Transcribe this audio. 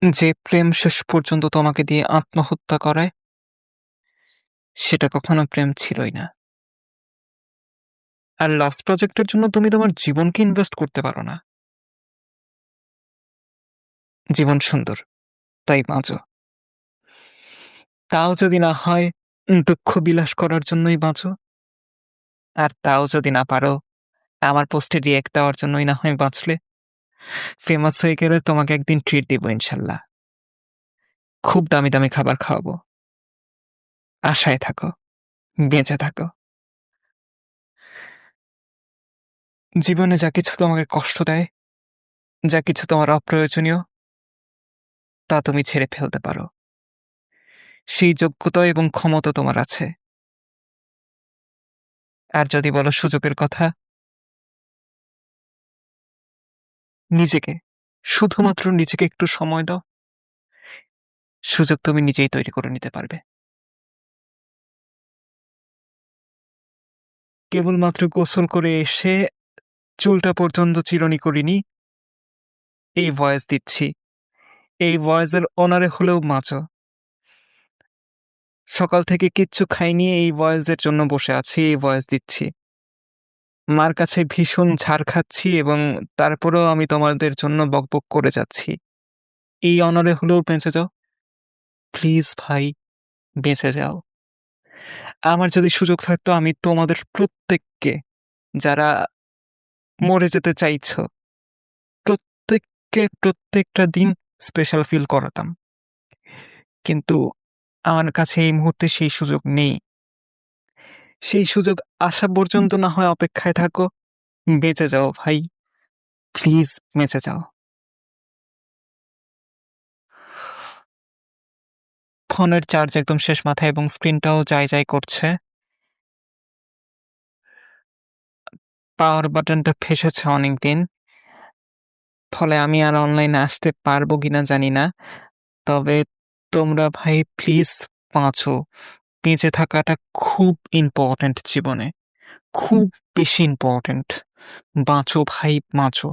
যে প্রেম শেষ পর্যন্ত তোমাকে দিয়ে আত্মহত্যা করায়, সেটা কখনো প্রেম ছিলই না। আর লাস্ট প্রজেক্টের জন্য তুমি তোমার জীবনকে ইনভেস্ট করতে পারো না। জীবন সুন্দর, তাই বাঁচো। তাও যদি না হয় দুঃখ বিলাস করার জন্যই বাঁচো। আর তাও যদি না পারো, আমার পোস্টে রিয়েক্ট দেওয়ার জন্যই না হয় বাঁচলে। ফেমাস হয়ে গেলে তোমাকে একদিন ট্রিট দিব ইনশাল্লাহ। খুব দামি দামি খাবার খাওয়াবো। আশায় থাকো, বেঁচে থাকো। জীবনে যা কিছু তোমাকে কষ্ট দেয়, যা কিছু তোমার অপ্রয়োজনীয়, তা তুমি ছেড়ে ফেলতে পারো। সেই যোগ্যতা এবং ক্ষমতা তোমার আছে। আর যদি বলো সুযোগের কথা, নিজেকে, শুধুমাত্র নিজেকে একটু সময় দাও, সুযোগ তুমি নিজেই তৈরি করে নিতে পারবে। কেবলমাত্র গোসল করে এসে চুলটা পর্যন্ত চিরুনি করিনি, এই ভয়েস দিচ্ছি। এই ভয়েসের অনারে হলেও বাঁচো। সকাল থেকে কিচ্ছু খাইনি, এই ভয়েসের জন্য বসে আছি, এই ভয়েস দিচ্ছি। মার কাছে ভীষণ ঝাড় খাচ্ছি এবং তারপরেও আমি তোমাদের জন্য বকবক করে যাচ্ছি। এই অনারে হলেও বেঁচে যাও। প্লিজ ভাই, বেঁচে যাও। আমার যদি সুযোগ থাকতো আমি তোমাদের প্রত্যেককে, যারা মরে যেতে চাইছো, প্রত্যেককে প্রত্যেকটা দিন স্পেশাল ফিল করাতাম। কিন্তু আমার কাছে এই মুহূর্তে সেই সুযোগ নেই। সেই সুযোগ আসা পর্যন্ত না হয় অপেক্ষায় থাকো। বেঁচে যাও ভাই, প্লিজ বেঁচে যাও। ফোনের চার্জ একদম শেষ মাথায় এবং স্ক্রিনটাও যাই করছে। পাওয়ার বাটনটা ফেসেছে অনেকদিন, ফলে আমি আর অনলাইনে আসতে পারবো কিনা জানি না। তবে তোমরা ভাই প্লিজ বাঁচো। বেঁচে থাকাটা খুব ইম্পর্ট্যান্ট জীবনে, খুব বেশি ইম্পর্ট্যান্ট। বাঁচো ভাই, বাঁচো।